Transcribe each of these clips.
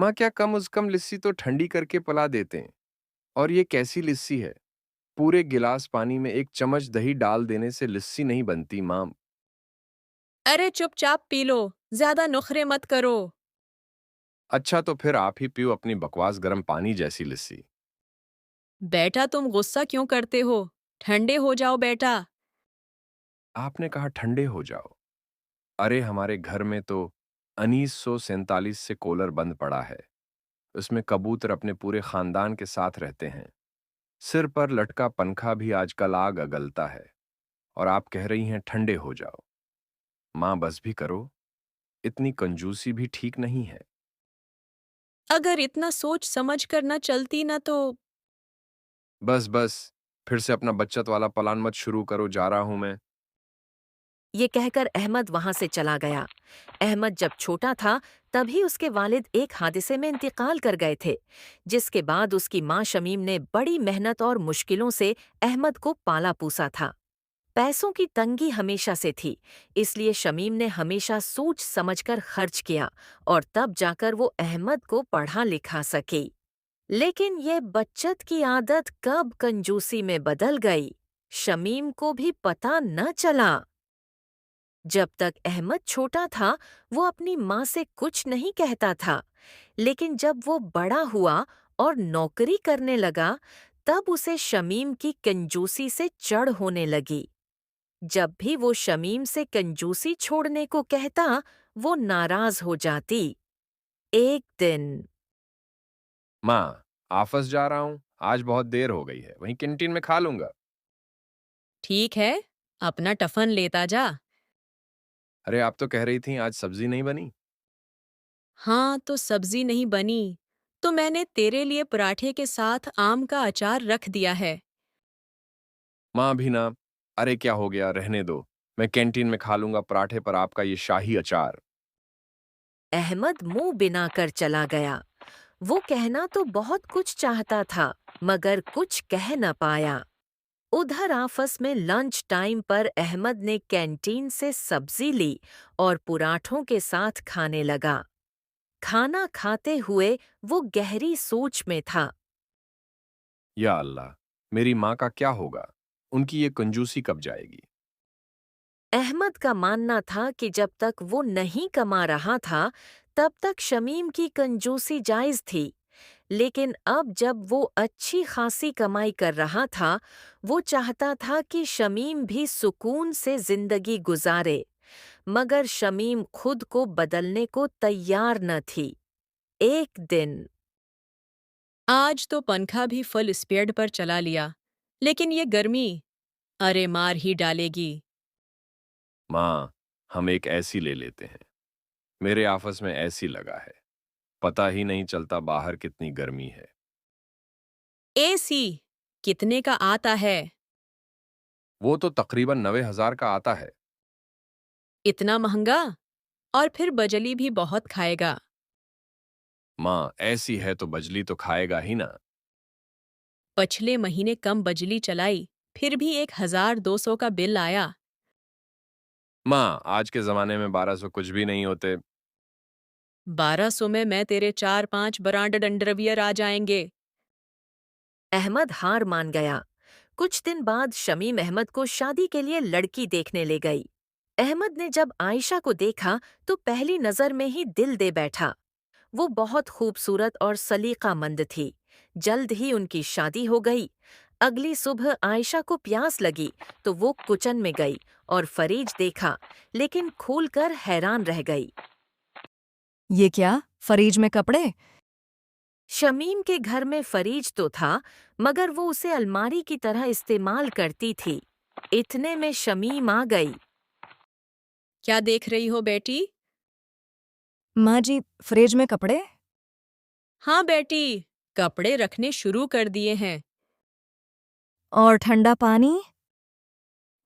माँ क्या कम से कम लस्सी तो ठंडी करके पिला देते हैं। और ये कैसी लस्सी है? पूरे गिलास पानी में एक चम्मच दही डाल देने से लस्सी नहीं बनती माँ। अरे चुपचाप पी लो, ज्यादा नखरे मत करो। अच्छा तो फिर आप ही पियो अपनी बकवास गर्म पानी जैसी लस्सी। बेटा तुम गुस्सा क्यों करते हो? ठंडे हो जाओ बेटा। आपने कहा ठंडे हो जाओ। अरे हमारे घर में तो 1947 से कूलर बंद पड़ा है। उसमें कबूतर अपने पूरे खानदान के साथ रहते हैं। सिर पर लटका पंखा भी आजकल आग अगलता है। और आप कह रही हैं ठंडे हो जाओ। माँ बस भी करो। इतनी कंजूसी भी ठीक नहीं है। अगर इतना सोच समझ कर न चलती ना तो। बस बस, फिर से अपना बच्चत वाला प्लान मत शुरू करो, जा रहा हूं मैं। ये कहकर अहमद वहां से चला गया। अहमद जब छोटा था तभी उसके वालिद एक हादसे में इंतकाल कर गए थे, जिसके बाद उसकी मां शमीम ने बड़ी मेहनत और मुश्किलों से अहमद को पाला पूसा था। पैसों की तंगी हमेशा से थी, इसलिए शमीम ने हमेशा सोच समझकर खर्च किया और तब जाकर वो अहमद को पढ़ा लिखा सकी। लेकिन ये बचत की आदत कब कंजूसी में बदल गई, शमीम को भी पता न चला। जब तक अहमद छोटा था वो अपनी माँ से कुछ नहीं कहता था, लेकिन जब वो बड़ा हुआ और नौकरी करने लगा तब उसे शमीम की कंजूसी से चढ़ होने लगी। जब भी वो शमीम से कंजूसी छोड़ने को कहता वो नाराज हो जाती। एक दिन माँ, ऑफिस जा रहा हूँ। आज बहुत देर हो गई है, वहीं कैंटीन में खा लूंगा। ठीक है, अपना टफन लेता जा। अरे आप तो कह रही थी आज सब्जी नहीं बनी। हाँ तो सब्जी नहीं बनी तो मैंने तेरे लिए पराठे के साथ आम का अचार रख दिया है। माँ भी ना। अरे क्या हो गया, रहने दो। मैं कैंटीन में खा लूंगा पराठे पर आपका ये शाही अचार। अहमद मुंह बिना कर चला गया। वो कहना तो बहुत कुछ चाहता था मगर कुछ कह न पाया। उधर ऑफिस में लंच टाइम पर अहमद ने कैंटीन से सब्जी ली और पराठों के साथ खाने लगा। खाना खाते हुए वो गहरी सोच में था। या अल्लाह, मेरी माँ का क्या होगा? उनकी ये कंजूसी कब जाएगी? अहमद का मानना था कि जब तक वो नहीं कमा रहा था तब तक शमीम की कंजूसी जायज थी, लेकिन अब जब वो अच्छी खासी कमाई कर रहा था वो चाहता था कि शमीम भी सुकून से जिंदगी गुजारे, मगर शमीम खुद को बदलने को तैयार न थी। एक दिन आज तो पंखा भी फुल स्पीड पर चला लिया, लेकिन ये गर्मी, अरे मार ही डालेगी। माँ, हम एक ऐसी ले लेते हैं। मेरे ऑफिस में ऐसी लगा है। पता ही नहीं चलता बाहर कितनी गर्मी है। एसी कितने का आता है? वो तो तकरीबन 90,000 का आता है। इतना महंगा? और फिर बजली भी बहुत खाएगा। माँ, ऐसी है तो बजली तो खाएगा ही ना। पिछले महीने कम बिजली चलाई, फिर भी 1,200 का बिल आया। माँ, आज के जमाने में 1200 कुछ भी नहीं होते। 1200 में मैं तेरे 4-5 ब्रांडेड अंडरवियर आ जाएंगे। अहमद हार मान गया। कुछ दिन बाद शमीम अहमद को शादी के लिए लड़की देखने ले गई। अहमद ने जब आयशा को देखा तो पहली नजर में ही दिल दे बैठा। वो बहुत खूबसूरत और सलीकामंद थी। जल्द ही उनकी शादी हो गई। अगली सुबह आयशा को प्यास लगी तो वो किचन में गई और फरीज देखा, लेकिन खोलकर हैरान रह गई। ये क्या, फरीज में कपड़े? शमीम के घर में फरीज तो था, मगर वो उसे अलमारी की तरह इस्तेमाल करती थी। इतने में शमीम आ गई। क्या देख रही हो बेटी? माँ जी, फ्रिज में कपड़े? हाँ बेटी, कपड़े रखने शुरू कर दिए हैं। और ठंडा पानी?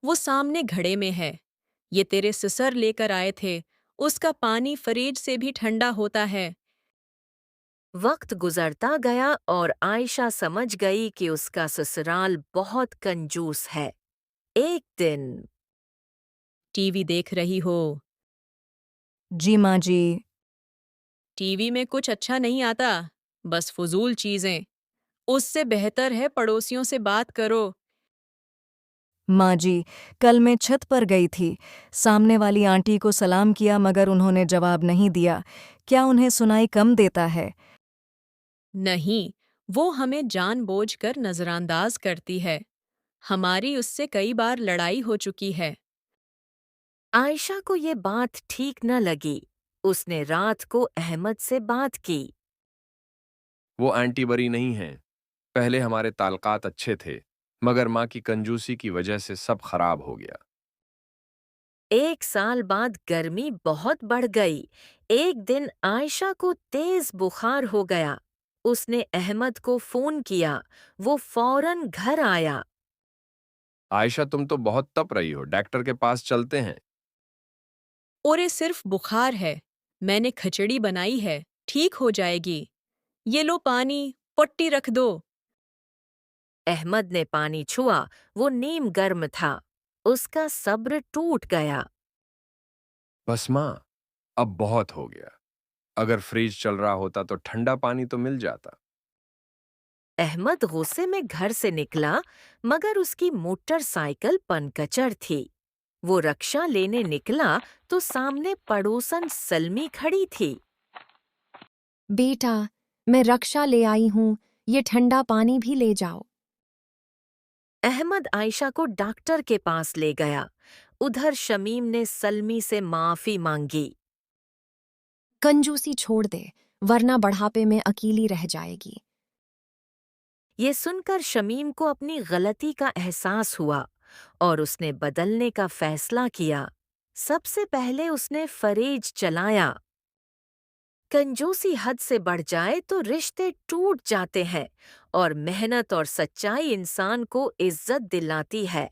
वो सामने घड़े में है। ये तेरे ससुर लेकर आए थे। उसका पानी फ्रिज से भी ठंडा होता है। वक्त गुजरता गया और आयशा समझ गई कि उसका ससुराल बहुत कंजूस है। एक दिन टीवी देख रही हो? जी माँ जी। टीवी में कुछ अच्छा नहीं आता, बस फजूल चीजें। उससे बेहतर है पड़ोसियों से बात करो। माँ जी, कल मैं छत पर गई थी। सामने वाली आंटी को सलाम किया मगर उन्होंने जवाब नहीं दिया। क्या उन्हें सुनाई कम देता है? नहीं, वो हमें जानबूझकर नजरअंदाज करती है। हमारी उससे कई बार लड़ाई हो चुकी है। आयशा को ये बात ठीक न लगी। उसने रात को अहमद से बात की। वो आंटी बरी नहीं हैं। पहले हमारे ताल्लुकात अच्छे थे, मगर माँ की कंजूसी की वजह से सब खराब हो गया। 1 साल बाद गर्मी बहुत बढ़ गई। एक दिन आयशा को तेज बुखार हो गया। उसने अहमद को फोन किया। वो फौरन घर आया। आयशा, तुम तो बहुत तप रही हो, डॉक्टर के पास चलते हैं। और सिर्फ बुखार है। मैंने खिचड़ी बनाई है, ठीक हो जाएगी। ये लो पानी, पट्टी रख दो। अहमद ने पानी छुआ। वो नीम गर्म था। उसका सब्र टूट गया। बस माँ, अब बहुत हो गया। अगर फ्रिज चल रहा होता तो ठंडा पानी तो मिल जाता। अहमद गुस्से में घर से निकला, मगर उसकी मोटरसाइकिल पनकचर थी। वो रक्षा लेने निकला तो सामने पड़ोसन सलमी खड़ी थी। बेटा, मैं रक्षा ले आई हूँ, ये ठंडा पानी भी ले जाओ। अहमद आयशा को डॉक्टर के पास ले गया। उधर शमीम ने सलमी से माफी मांगी। कंजूसी छोड़ दे, वरना बढ़ापे में अकेली रह जाएगी। ये सुनकर शमीम को अपनी गलती का एहसास हुआ और उसने बदलने का फैसला किया। सबसे पहले उसने फरेज चलाया। कंजूसी हद से बढ़ जाए तो रिश्ते टूट जाते हैं और मेहनत और सच्चाई इंसान को इज्जत दिलाती है।